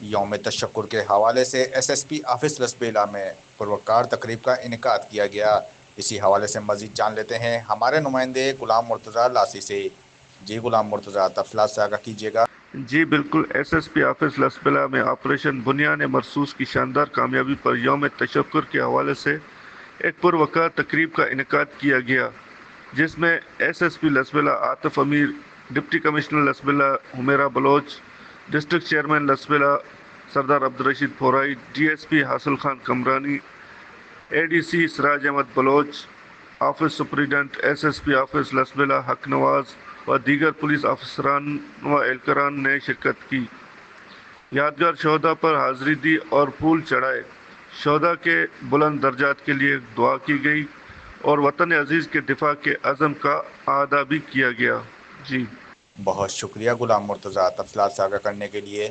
یوم تشکر کے حوالے سے ایس ایس پی آفس لسبیلا میں پروکار تقریب کا انعقاد کیا گیا۔ اسی حوالے سے مزید جان لیتے ہیں ہمارے نمائندے غلام مرتضیٰ لاسی سے۔ جی غلام مرتضیٰ، تفصیلات سے آگاہ کیجیے گا۔ جی بالکل، ایس ایس پی آفس لسبلا میں آپریشن بنیان مرصوص کی شاندار کامیابی پر یوم تشکر کے حوالے سے ایک پروکار تقریب کا انعقاد کیا گیا، جس میں S S P Lasbela Atif Amir, deputy commissioner Lasbela Humaira Baloch, district chairman Lasbela Sardar Abdul Rashid Porai, D S P Hasil Khan Kamrani, A D C Siraj Ahmed Baloch, office superintendent S S P office Lasbela Haq Nawaz و دیگر پولیس افسران و اہلکاران نے شرکت کی، یادگار شہدا پر حاضری دی اور پھول چڑھائے۔ شہدا کے بلند درجات کے لیے دعا کی گئی اور وطن عزیز کے دفاع کے عزم کا اعادہ بھی کیا گیا۔ جی بہت شکریہ غلام مرتضیٰ، تفصیلات سے آگاہ کرنے کے لیے۔